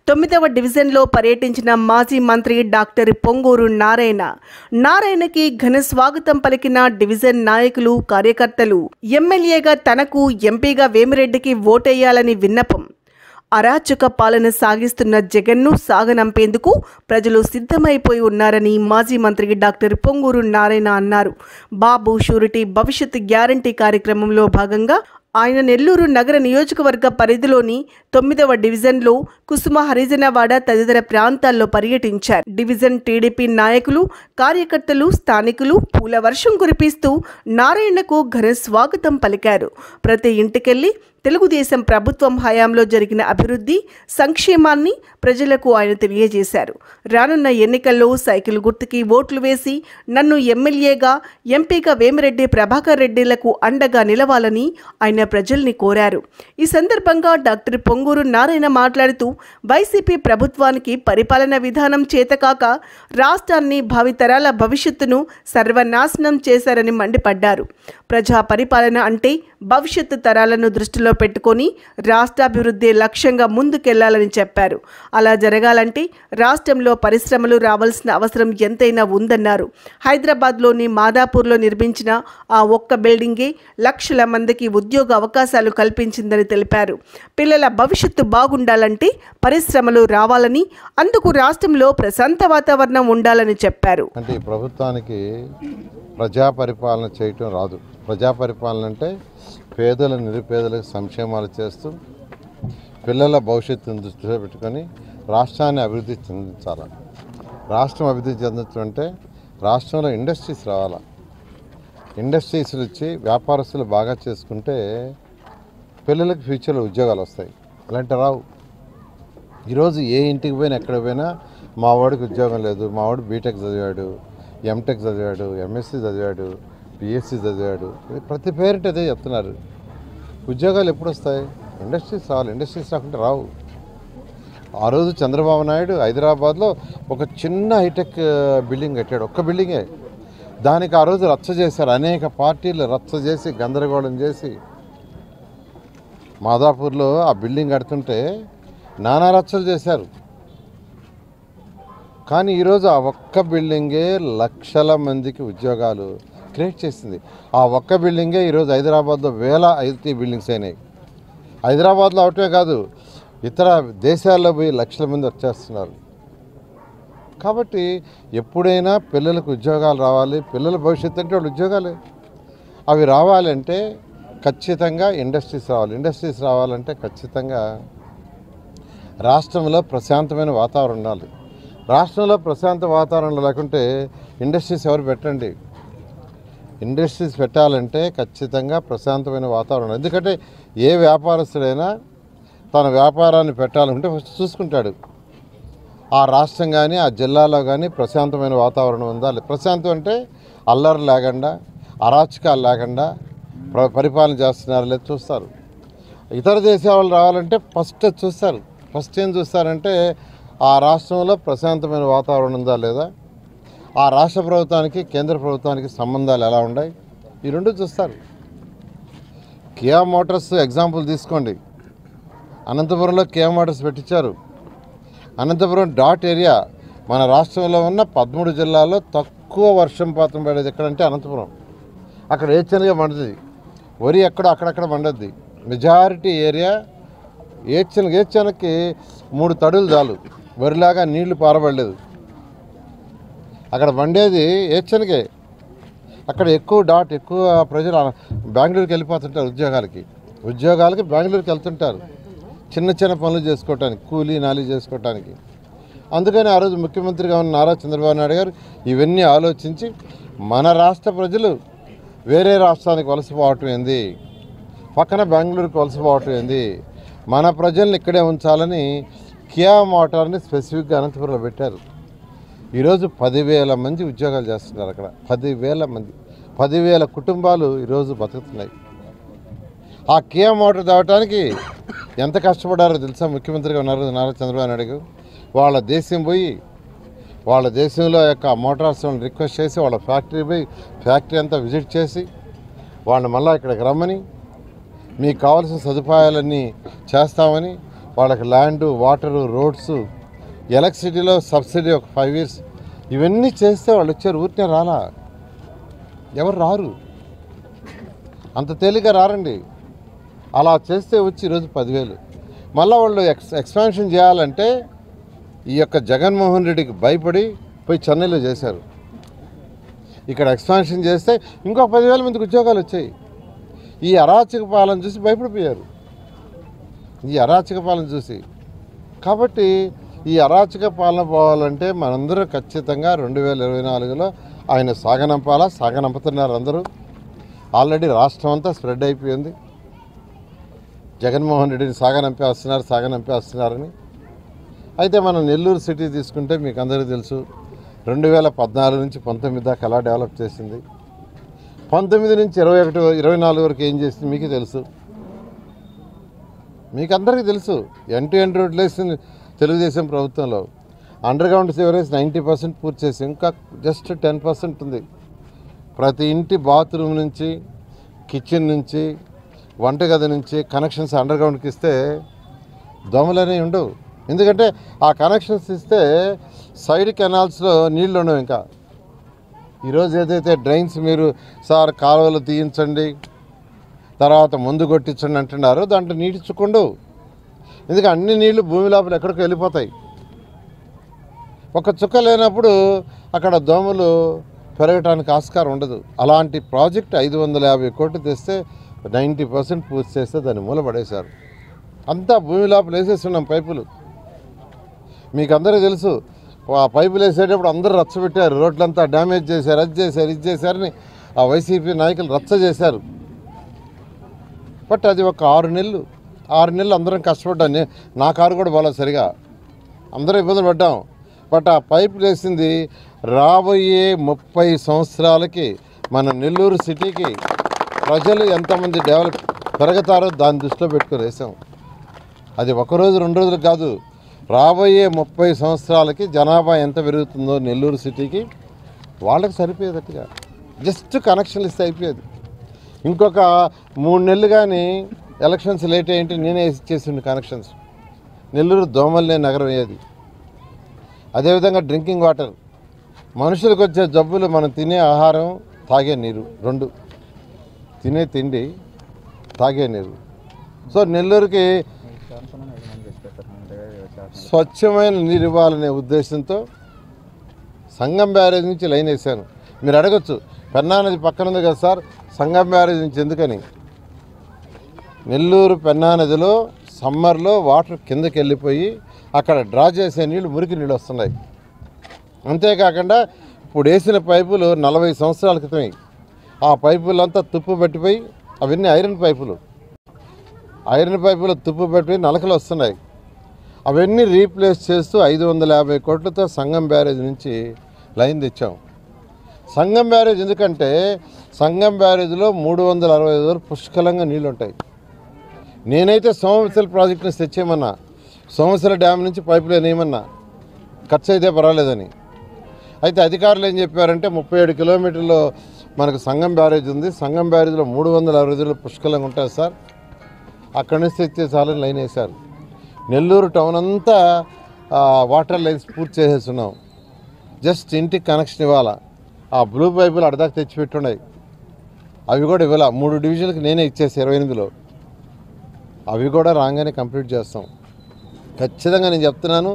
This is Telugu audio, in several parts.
9వ డివిజన్లో పర్యటించిన మాజీ మంత్రి డాక్టర్ పొంగూరు నారాయణకి ఘన స్వాగతం పలికిన డివిజన్ నాయకులు, కార్యకర్తలు. ఎమ్మెల్యేగా తనకు, ఎంపీగా వేమిరెడ్డికి ఓటేయాలని విన్నపం. అరాచక పాలన సాగిస్తున్న జగన్ను సాగనంపేందుకు ప్రజలు సిద్ధమైపోయి ఉన్నారని మాజీ మంత్రి డాక్టర్ పొంగూరు నారాయణ అన్నారు. బాబు షూరిటీ భవిష్యత్ గ్యారంటీ కార్యక్రమంలో భాగంగా ఆయన నెల్లూరు నగర నియోజకవర్గ పరిధిలోని 9వ డివిజన్లో కుసుమ హరిజనవాడ తదితర ప్రాంతాల్లో పర్యటించారు. డివిజన్ టీడీపీ నాయకులు, కార్యకర్తలు, స్థానికులు పూల వర్షం కురిపిస్తూ నారాయణకు ఘన స్వాగతం పలికారు. ప్రతి ఇంటికెళ్లి తెలుగుదేశం ప్రభుత్వం హయాంలో జరిగిన అభివృద్ధి, సంక్షేమాన్ని ప్రజలకు ఆయన తెలియజేశారు. రానున్న ఎన్నికల్లో సైకిల్ గుర్తుకి ఓట్లు వేసి నన్ను ఎమ్మెల్యేగా, ఎంపీగా వేమిరెడ్డి ప్రభాకర్ రెడ్డిలకు అండగా నిలవాలని ఆయన ప్రజల్ని కోరారు. ఈ సందర్భంగా డాక్టర్ పొంగూరు నారాయణ మాట్లాడుతూ వైసీపీ ప్రభుత్వానికి పరిపాలన విధానం చేతకాక రాష్ట్రాన్ని, భావితరాల భవిష్యత్తును సర్వనాశనం చేశారని మండిపడ్డారు. ప్రజా పరిపాలన అంటే భవిష్యత్తు తరాలను దృష్టిలో పెట్టుకొని రాష్ట్రాభివృద్ధి లక్ష్యంగా ముందుకెళ్లాలని చెప్పారు. అలా జరగాలంటే రాష్ట్రంలో పరిశ్రమలు రావాల్సిన అవసరం ఎంతైనా ఉందన్నారు. హైదరాబాద్లోని మాదాపూర్లో నిర్మించిన ఆ ఒక్క బిల్డింగే లక్షల మందికి ఉద్యోగ అవకాశాలు కల్పించిందని తెలిపారు. పిల్లల భవిష్యత్తు బాగుండాలంటే పరిశ్రమలు రావాలని, అందుకు రాష్ట్రంలో ప్రశాంత వాతావరణం ఉండాలని చెప్పారు. అంటే ప్రభుత్వానికి ప్రజా పరిపాలన చేయటం రాదు. ప్రజా పరిపాలన అంటే పేదల, నిరుపేదలకు సంక్షేమాలు చేస్తూ పిల్లల భవిష్యత్తును దృష్టిలో పెట్టుకొని రాష్ట్రాన్ని అభివృద్ధి చెందించాలి. రాష్ట్రం అభివృద్ధి చెందుతుంటే రాష్ట్రంలో ఇండస్ట్రీస్ రావాలి. ఇండస్ట్రీస్లు వచ్చి వ్యాపారస్తులు బాగా చేసుకుంటే పిల్లలకు ఫ్యూచర్లో ఉద్యోగాలు వస్తాయి. అలాంటి రావు. ఈరోజు ఏ ఇంటికి పోయినా, ఎక్కడ పోయినా మా వాడికి ఉద్యోగం లేదు, మా వాడు బీటెక్ చదివాడు, ఎంటెక్ చదివాడు, ఎంఎస్సీ చదివాడు, బిఎస్సీ చదివాడు. ప్రతి పేరెంట్ అదే చెప్తున్నారు. ఉద్యోగాలు ఎప్పుడు వస్తాయి? ఇండస్ట్రీస్ రావాలి. ఇండస్ట్రీస్ రాకుంటే రావు. ఆ రోజు చంద్రబాబు నాయుడు హైదరాబాద్లో ఒక చిన్న హైటెక్ బిల్డింగ్ కట్టాడు. ఒక్క బిల్డింగే. దానికి ఆ రోజు రచ్చ చేశారు. అనేక పార్టీలు రచ్చ చేసి, గందరగోళం చేసి మాదాపూర్లో ఆ బిల్డింగ్ కడుతుంటే నానా రచ్చలు చేశారు. కానీ ఈరోజు ఆ ఒక్క బిల్డింగే లక్షల మందికి ఉద్యోగాలు క్రియేట్ చేసింది. ఆ ఒక్క బిల్డింగే ఈరోజు హైదరాబాద్లో వేల ఐటీ బిల్డింగ్స్ అయినాయి. హైదరాబాద్లో అవటమే కాదు, ఇతర దేశాల్లో పోయి లక్షల మంది వచ్చేస్తున్నారు. కాబట్టి ఎప్పుడైనా పిల్లలకు ఉద్యోగాలు రావాలి. పిల్లల భవిష్యత్తు అంటే వాళ్ళు ఉద్యోగాలే. అవి రావాలంటే ఖచ్చితంగా ఇండస్ట్రీస్ రావాలి. ఇండస్ట్రీస్ రావాలంటే ఖచ్చితంగా రాష్ట్రంలో ప్రశాంతమైన వాతావరణం ఉండాలి. రాష్ట్రంలో ప్రశాంత వాతావరణం లేకుంటే ఇండస్ట్రీస్ ఎవరు పెట్టండి. ఇండస్ట్రీస్ పెట్టాలంటే ఖచ్చితంగా ప్రశాంతమైన వాతావరణం. ఎందుకంటే ఏ వ్యాపారస్తుడైనా తన వ్యాపారాన్ని పెట్టాలంటే ఫస్ట్ చూసుకుంటాడు. ఆ రాష్ట్రం కానీ, ఆ జిల్లాలో కానీ ప్రశాంతమైన వాతావరణం ఉండాలి. ప్రశాంతం అంటే అల్లరి లేకుండా, అరాచకాలు లేకుండా పరిపాలన చేస్తున్నారు లేదు చూస్తారు. ఇతర దేశాల వాళ్ళు రావాలంటే ఫస్ట్ చూస్తారు. ఫస్ట్ ఏం చూస్తారంటే ఆ రాష్ట్రంలో ప్రశాంతమైన వాతావరణం ఉందా లేదా, ఆ రాష్ట్ర ప్రభుత్వానికి, కేంద్ర ప్రభుత్వానికి సంబంధాలు ఎలా ఉన్నాయి, ఈ రెండు చూస్తారు. కియా మోటార్స్ ఎగ్జాంపుల్ తీసుకోండి. అనంతపురంలో కియా మోటార్స్ పెట్టించారు. అనంతపురం డాట్ ఏరియా మన రాష్ట్రంలో ఉన్న 13 జిల్లాల్లో తక్కువ వర్షపాతం పడేది ఎక్కడంటే అనంతపురం. అక్కడ ఏచనగా పండుతుంది. వరి ఎక్కడో అక్కడక్కడ పండుద్ది. మెజారిటీ ఏరియా ఏచనకి 3 తడులు చాలు. వరిలాగా నీళ్లు పారబడలేదు. అక్కడ పండేది ఏచనకే. అక్కడ ఎక్కువ ప్రజలు బెంగళూరుకి వెళ్ళిపోతుంటారు ఉద్యోగాలకి బెంగళూరుకి వెళ్తుంటారు. చిన్న చిన్న పనులు చేసుకోవటానికి, కూలీ నాలి చేసుకోవటానికి. అందుకని ఆ రోజు ముఖ్యమంత్రిగా ఉన్న నారా చంద్రబాబు నాయుడు గారు ఇవన్నీ ఆలోచించి మన రాష్ట్ర ప్రజలు వేరే రాష్ట్రానికి వలసపోవటం ఏంది, పక్కన బెంగళూరుకి వలసపోవటం ఏంది, మన ప్రజల్ని ఇక్కడే ఉంచాలని కియా మోటార్ని స్పెసిఫిక్గా అనంతపురంలో పెట్టారు. ఈరోజు 10,000 మంది ఉద్యోగాలు చేస్తున్నారు అక్కడ. 10,000 మంది, 10,000 కుటుంబాలు ఈరోజు బతుకుతున్నాయి. ఆ కియా మోటార్ తేవటానికి ఎంత కష్టపడారో తెలుసా ముఖ్యమంత్రిగా ఉన్నారు నారా చంద్రబాబు నాయుడు. వాళ్ళ దేశం పోయి, వాళ్ళ దేశంలో యొక్క మోటార్స్ రిక్వెస్ట్ చేసి, వాళ్ళ ఫ్యాక్టరీ అంతా విజిట్ చేసి, వాళ్ళని మళ్ళీ ఇక్కడికి రమ్మని, మీకు కావాల్సిన సదుపాయాలన్నీ చేస్తామని వాళ్ళకి ల్యాండు, వాటరు, రోడ్స్, ఎలక్ట్రిసిటీలో సబ్సిడీ ఒక 5 years ఇవన్నీ చేస్తే వాళ్ళు వచ్చారు. ఊరికే రాలా, ఎవరు రారు, అంత తేలిక రారండి. అలా చేస్తే వచ్చి ఈరోజు 10,000. మళ్ళీ వాళ్ళు ఎక్స్పాన్షన్ చేయాలంటే ఈ యొక్క జగన్మోహన్ రెడ్డికి భయపడి పోయి చెన్నైలో చేశారు. ఇక్కడ ఎక్స్పాన్షన్ చేస్తే ఇంకో 10,000 మందికి ఉద్యోగాలు వచ్చాయి. ఈ అరాచక పాలన చూసి భయపడిపోయారు, ఈ అరాచక పాలన చూసి. కాబట్టి ఈ అరాచక పాలన పోవాలంటే మనందరూ ఖచ్చితంగా 2024లో ఆయన సాగనంపాలా. సాగనంపుతున్నారు అందరూ. ఆల్రెడీ రాష్ట్రం అంతా స్ప్రెడ్ అయిపోయింది. జగన్మోహన్ రెడ్డిని సాగనంపేస్తున్నారని. అయితే మనం నెల్లూరు సిటీ తీసుకుంటే మీకు అందరికీ తెలుసు, 2014 నుంచి 19 దాకా ఎలా డెవలప్ చేసింది, 19 నుంచి 21-24 వరకు ఏం చేసింది మీకు తెలుసు, మీకు అందరికీ తెలుసు. ఎండ్ రోడ్లు వేసింది తెలుగుదేశం ప్రభుత్వంలో. అండర్గ్రౌండ్ సివరేజ్ 90% పూర్తి చేసి ఇంకా జస్ట్ 10% ఉంది. ప్రతి ఇంటి బాత్రూమ్ నుంచి, కిచెన్ నుంచి, వంటగది నుంచి కనెక్షన్స్ అండర్గ్రౌండ్కి ఇస్తే దోమలనే ఉండవు. ఎందుకంటే ఆ కనెక్షన్స్ ఇస్తే సైడ్ కెనాల్స్లో నీళ్ళు ఉండవు. ఇంకా ఈరోజు ఏదైతే డ్రైన్స్ మీరు సార్ కాలువలు తీయించండి, తర్వాత ముందు కొట్టించండి అంటున్నారో దాంట్లో నీటి చుక్కుండవు. ఎందుకంటే అన్ని నీళ్లు భూమి లోపల ఎక్కడికి వెళ్ళిపోతాయి. ఒక చుక్క లేనప్పుడు అక్కడ దోమలు పెరగడానికి ఆస్కారం ఉండదు. అలాంటి ప్రాజెక్ట్ 550 కోట్లు తెస్తే 90% పూర్తి చేస్తే దాన్ని మూలపడేశారు. అంతా భూమి లోపల వేసేస్తున్నాం పైపులు. మీకు అందరికీ తెలుసు, ఆ పైపులు వేసేటప్పుడు అందరూ రచ్చబెట్టారు, రోడ్లంతా డ్యామేజ్ చేశారు, అది చేశారు, ఇది చేశారని ఆ వైసీపీ నాయకులు రచ్చ చేశారు. బట్ అది ఒక 6 నెలలు అందరం కష్టపడ్డాను. నా కారు కూడా బాగా సరిగా అందరూ ఇబ్బందులు పడ్డాం. బట్ ఆ పైపులు వేసింది రాబోయే 30 సంవత్సరాలకి మన నెల్లూరు సిటీకి ప్రజలు ఎంతమంది డెవలప్ పెరుగుతారో దాన్ని దృష్టిలో పెట్టుకుని వేసాం. అది ఒకరోజు 2 రోజులు కాదు, రాబోయే 30 సంవత్సరాలకి జనాభా ఎంత పెరుగుతుందో నెల్లూరు సిటీకి వాళ్ళకి సరిపోయేటట్టుగా జస్ట్ కనెక్షన్లు ఇస్తే అయిపోయేది. ఇంకొక 3 నెలలు కానీ ఎలక్షన్స్ లేట్ అయ్యింటే నేనే ఇచ్చేసిండు కనెక్షన్స్. నెల్లూరు దోమల్నే నగరం అయ్యేది. అదేవిధంగా డ్రింకింగ్ వాటర్, మనుషులకు వచ్చే జబ్బులు మనం తినే ఆహారం, తాగే నీరు, 2 తినే తిండి, తాగే నీరు. సో నెల్లూరుకి స్వచ్ఛమైన నీరు ఇవ్వాలనే ఉద్దేశంతో సంగం బ్యారేజ్ నుంచి లైన్ వేసాను. మీరు అడగచ్చు, పెన్నా నది పక్కన ఉంది కదా సార్, సంగం బ్యారేజ్ నుంచి ఎందుకని. నెల్లూరు పెన్నా నదిలో సమ్మర్లో వాటర్ కిందకి వెళ్ళిపోయి అక్కడ డ్రా చేసే నీళ్ళు మురికి నీళ్ళు వస్తున్నాయి. అంతేకాకుండా ఇప్పుడు వేసిన పైపులు 40 సంవత్సరాల క్రితమే. ఆ పైపులంతా తుప్పు పట్టిపోయి, అవన్నీ ఐరన్ పైపులు తుప్పు పట్టిపోయి నలకలు వస్తున్నాయి. అవన్నీ రీప్లేస్ చేస్తూ 550 కోట్లతో సంగం బ్యారేజ్ నుంచి లైన్ తెచ్చాం. సంగం బ్యారేజ్ ఎందుకంటే సంగం బ్యారేజ్లో 365 వరకు పుష్కలంగా నీళ్ళు ఉంటాయి. నేనైతే సోమశిల ప్రాజెక్ట్ నుంచి తెచ్చేయమన్నా, సోమశిల డ్యామ్ నుంచి పైపు లైన్ వేయమన్నా, ఖర్చు అయితే పర్వాలేదని. అయితే అధికారులు ఏం చెప్పారంటే 37 కిలోమీటర్లో మనకు సంగం బ్యారేజ్ ఉంది, సంగం బ్యారేజ్లో 365 పుష్కలంగా ఉంటుంది సార్, అక్కడి నుంచి తెచ్చే చాలని లైన్ వేశారు. నెల్లూరు టౌన్ అంతా వాటర్ లైన్స్ పూర్తి చేసేస్తున్నాం. జస్ట్ ఇంటికి కనెక్షన్ ఇవ్వాలా. ఆ బ్లూ పైపులు అడదాకా తెచ్చిపెట్టున్నాయి, అవి కూడా ఇవ్వాల. 3 డివిజన్లకు నేనే ఇచ్చేసి 28లో, అవి కూడా రాగానే కంప్లీట్ చేస్తాం. ఖచ్చితంగా నేను చెప్తున్నాను,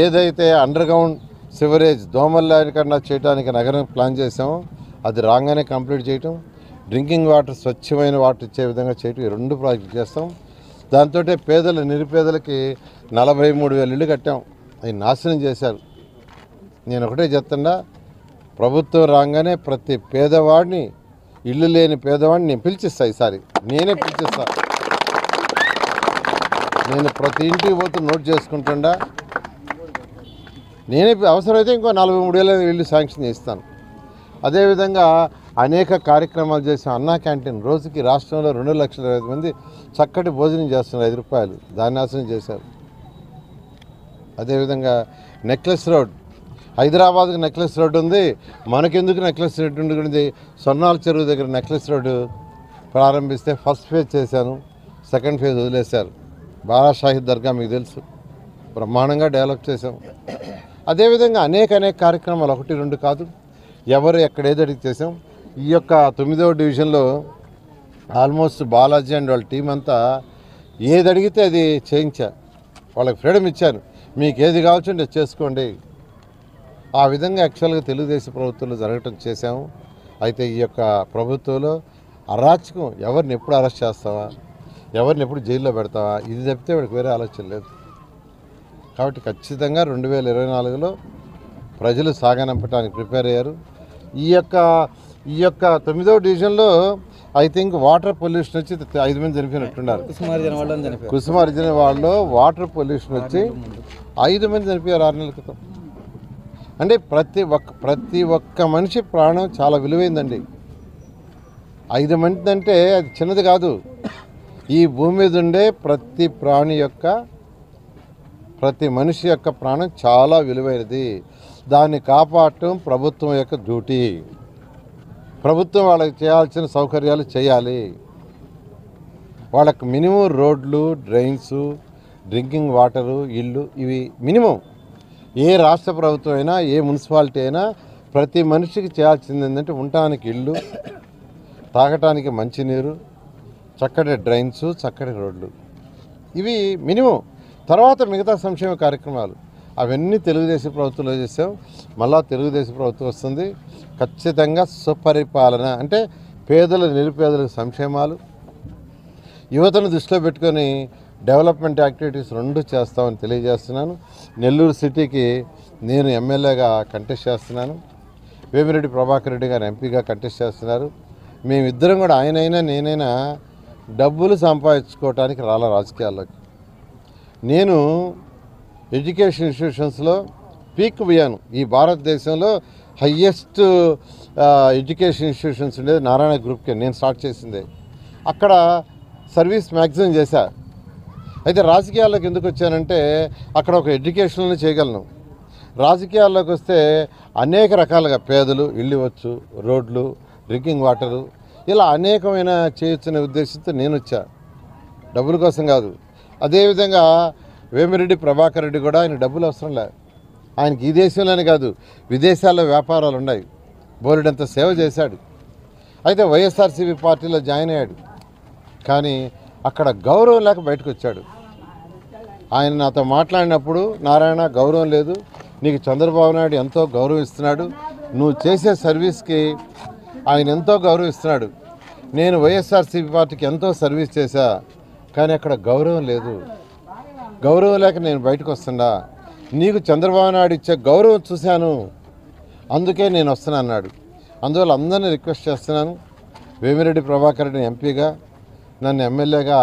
ఏదైతే అండర్గ్రౌండ్ సివరేజ్ దోమల్లాకన్నా చేయడానికి నగరం ప్లాన్ చేసామో అది రాగానే కంప్లీట్ చేయటం, డ్రింకింగ్ వాటర్ స్వచ్ఛమైన వాటర్ ఇచ్చే విధంగా చేయటం, ఈ 2 ప్రాజెక్టులు చేస్తాం. దాంతో నిరుపేదలకి 43,000 ఇళ్ళు కట్టాం. అవి నాశనం చేశారు. నేను ఒకటే చెప్తున్నా, ప్రభుత్వం రాగానే ప్రతి పేదవాడిని, ఇల్లు లేని పేదవాడిని నేను పిలిచిస్తా. ఈసారి నేనే పిలిచిస్తా. నేను ప్రతి ఇంటికి పోతూ నోట్ చేసుకుంటుండా. నేనే అవసరమైతే ఇంకో 43,000 ఇళ్ళు శాంక్షన్ చేస్తాను. అదేవిధంగా అనేక కార్యక్రమాలు చేసాం. అన్నా క్యాంటీన్ రోజుకి రాష్ట్రంలో 2,50,000 మంది చక్కటి భోజనం చేస్తున్నారు, 5 రూపాయలు, దాన్ని నాశనం చేశారు. అదేవిధంగా నెక్లెస్ రోడ్, హైదరాబాద్కి నెక్లెస్ రోడ్ ఉంది, మనకెందుకు నెక్లెస్ రోడ్ ఉంటుంది. సొన్నాల చెరువు దగ్గర నెక్లెస్ రోడ్డు ప్రారంభిస్తే ఫస్ట్ ఫేజ్ చేశాను, సెకండ్ ఫేజ్ వదిలేశారు. బారాషాహి దర్గా మీకు తెలుసు, బ్రహ్మాండంగా డెవలప్ చేసాం. అదేవిధంగా అనేక కార్యక్రమాలు, 1, 2 కాదు, ఎవరు ఎక్కడ ఏది అడిగి చేసాం. ఈ యొక్క 9వ డివిజన్లో ఆల్మోస్ట్ బాలాజీ అండ్ వాళ్ళ టీం అంతా ఏది అడిగితే అది చేయించా. వాళ్ళకి ఫ్రీడమ్ ఇచ్చాను, మీకు ఏది కావాల్సింటే చేసుకోండి. ఆ విధంగా యాక్చువల్గా తెలుగుదేశం ప్రభుత్వంలో జరగటం చేశాము. అయితే ఈ యొక్క ప్రభుత్వంలో అరాచకం, ఎవరిని ఎప్పుడు అరెస్ట్ చేస్తావా, ఎవరిని ఎప్పుడు జైల్లో పెడతావా, ఇది చెప్తే వాడికి వేరే ఆలోచన లేదు. కాబట్టి ఖచ్చితంగా 2024లో ప్రజలు సాగనంపడానికి ప్రిపేర్ అయ్యారు. ఈ యొక్క 9వ డివిజన్లో ఐ థింక్ వాటర్ పొల్యూషన్ వచ్చి 5 మంది చనిపోయినట్టున్నారు. కుసుమార్జున వాళ్ళలో వాటర్ పొల్యూషన్ వచ్చి 5 మంది చనిపోయారు 6 నెలల క్రితం. అంటే ప్రతి ఒక్క మనిషి ప్రాణం చాలా విలువైందండి. 5 మంది అంటే అది చిన్నది కాదు. ఈ భూమి మీద ఉండే ప్రతి మనిషి యొక్క ప్రాణం చాలా విలువైనది. దాన్ని కాపాడటం ప్రభుత్వం యొక్క డ్యూటీ. ప్రభుత్వం వాళ్ళకి చేయాల్సిన సౌకర్యాలు చేయాలి. వాళ్ళకి మినిమం రోడ్లు, డ్రైన్స్, డ్రింకింగ్ వాటరు, ఇల్లు, ఇవి మినిమం. ఏ రాష్ట్ర ప్రభుత్వం అయినా, ఏ మున్సిపాలిటీ అయినా ప్రతి మనిషికి చేయాల్సింది ఏంటంటే ఉండటానికి ఇల్లు, తాగటానికి మంచినీరు, చక్కటి డ్రైన్స్, చక్కటి రోడ్లు, ఇవి మినిమం. తర్వాత మిగతా సంక్షేమ కార్యక్రమాలు అవన్నీ తెలుగుదేశం ప్రభుత్వంలో చేసాం. మళ్ళా తెలుగుదేశం ప్రభుత్వం వస్తుంది. ఖచ్చితంగా సుపరిపాలన అంటే పేదల నిరుపేదలకు సంక్షేమాలు, యువతను దృష్టిలో పెట్టుకొని డెవలప్మెంట్ యాక్టివిటీస్ 2 చేస్తామని తెలియజేస్తున్నాను. నెల్లూరు సిటీకి నేను ఎమ్మెల్యేగా కంటెస్ట్ చేస్తున్నాను. వేమిరెడ్డి ప్రభాకర్ రెడ్డి గారు ఎంపీగా కంటెస్ట్ చేస్తున్నారు. మేమిద్దరం కూడా ఆయనైనా నేనైనా డబ్బులు సంపాదించుకోవడానికి రాజకీయాల్లోకి. నేను ఎడ్యుకేషన్ ఇన్స్టిట్యూషన్స్లో పీక్ పోయాను. ఈ భారతదేశంలో హయ్యెస్ట్ ఎడ్యుకేషన్ ఇన్స్టిట్యూషన్స్ ఉండేది నారాయణ గ్రూప్కే, నేను స్టార్ట్ చేసిందే. అక్కడ సర్వీస్ మ్యాగజైన్ చేశా. అయితే రాజకీయాల్లోకి ఎందుకు వచ్చానంటే అక్కడ ఒక ఎడ్యుకేషన్లో చేయగలను. రాజకీయాల్లోకి వస్తే అనేక రకాలుగా పేదలు ఇల్లు ఇవ్వచ్చు, రోడ్లు, డ్రింకింగ్ వాటరు, ఇలా అనేకమైన చేయొచ్చనే ఉద్దేశంతో నేను వచ్చా, డబ్బుల కోసం కాదు. అదేవిధంగా వేమిరెడ్డి ప్రభాకర్ రెడ్డి కూడా ఆయన డబ్బులు అవసరం లేదు. ఆయనకి ఈ దేశంలోనే కాదు విదేశాల్లో వ్యాపారాలు ఉన్నాయి, బోలెడంత సేవ చేశాడు. అయితే వైఎస్ఆర్సీపీ పార్టీలో జాయిన్ అయ్యాడు, కానీ అక్కడ గౌరవం లేక బయటకు వచ్చాడు. ఆయన నాతో మాట్లాడినప్పుడు, నారాయణ గౌరవం లేదు, నీకు చంద్రబాబు నాయుడు ఎంతో గౌరవం ఇస్తున్నాడు, నువ్వు చేసే సర్వీస్కి ఆయన ఎంతో గౌరవం ఇస్తున్నాడు. నేను వైఎస్ఆర్సీపీ పార్టీకి ఎంతో సర్వీస్ చేశా, కానీ అక్కడ గౌరవం లేదు. గౌరవం లేక నేను బయటకు వస్తున్నా, నీకు చంద్రబాబు నాయుడు ఇచ్చే గౌరవం చూశాను, అందుకే నేను వస్తున్నా అన్నాడు. అందువల్ల అందరినీ రిక్వెస్ట్ చేస్తున్నాను, వేమిరెడ్డి ప్రభాకర్ రెడ్డిని ఎంపీగా, నన్ను ఎమ్మెల్యేగా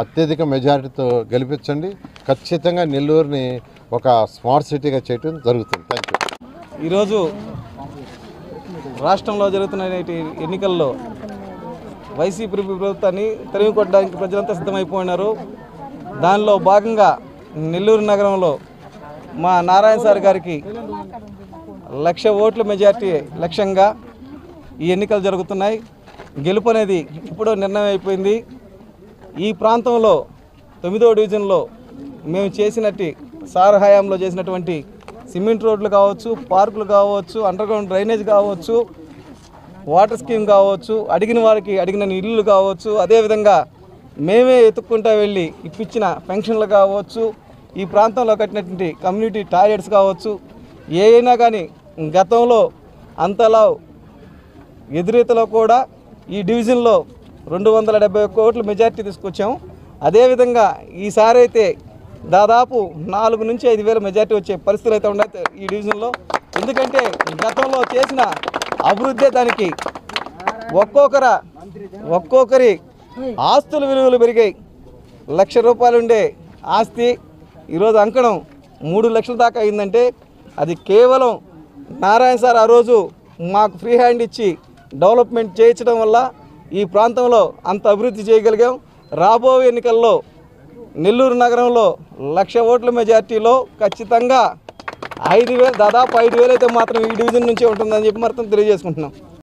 అత్యధిక మెజారిటీతో గెలిపించండి. ఖచ్చితంగా నెల్లూరుని ఒక స్మార్ట్ సిటీగా చేయడం జరుగుతుంది. Thank you. ఈరోజు రాష్ట్రంలో జరుగుతున్న ఎన్నికల్లో వైసీపీ ప్రభుత్వాన్ని తరిమి కొట్టడానికి ప్రజలంతా సిద్ధమైపోయినారు. దానిలో భాగంగా నెల్లూరు నగరంలో మా నారాయణ సార్ గారికి 1,00,000 ఓట్ల మెజార్టీ లక్ష్యంగా ఈ ఎన్నికలు జరుగుతున్నాయి. గెలుపు అనేది ఇప్పుడు నిర్ణయం అయిపోయింది. ఈ ప్రాంతంలో 9వ డివిజన్లో మేము చేసినట్టు సార్ హయాంలో చేసినటువంటి సిమెంట్ రోడ్లు కావచ్చు, పార్కులు కావచ్చు, అండర్గ్రౌండ్ డ్రైనేజ్ కావచ్చు, వాటర్ స్కీమ్ కావచ్చు, అడిగిన వారికి అడిగిన ఇల్లులు కావచ్చు, అదేవిధంగా మేమే ఎత్తుక్కుంటూ వెళ్ళి ఇప్పించిన పెన్షన్లు కావచ్చు, ఈ ప్రాంతంలో కట్టినటువంటి కమ్యూనిటీ టాయిలెట్స్ కావచ్చు, ఏమైనా కానీ గతంలో అంతలా ఎదురీతలో కూడా ఈ డివిజన్లో 271 కోట్ల మెజార్టీ తీసుకొచ్చాము. అదేవిధంగా ఈసారి అయితే దాదాపు 4 నుంచి 5,000 మెజార్టీ వచ్చే పరిస్థితులు అయితే ఉన్నాయి ఈ డివిజన్లో. ఎందుకంటే గతంలో చేసిన అభివృద్ధి దానికి ఒక్కొక్కరి ఆస్తుల విలువలు పెరిగాయి. 1,00,000 రూపాయలు ఉండే ఆస్తి ఈరోజు అంకణం 3 లక్షల దాకా అయిందంటే అది కేవలం నారాయణ సార్ ఆ రోజు మాకు ఫ్రీ హ్యాండ్ ఇచ్చి డెవలప్మెంట్ చేయించడం వల్ల ఈ ప్రాంతంలో అంత అభివృద్ధి చేయగలిగాం. రాబోయే ఎన్నికల్లో నెల్లూరు నగరంలో 1,00,000 ఓట్ల మెజార్టీలో ఖచ్చితంగా 5,000 దాదాపు 5,000 అయితే మాత్రం ఈ డివిజన్ నుంచే ఉంటుందని చెప్పి మాత్రం తెలియజేసుకుంటున్నాం.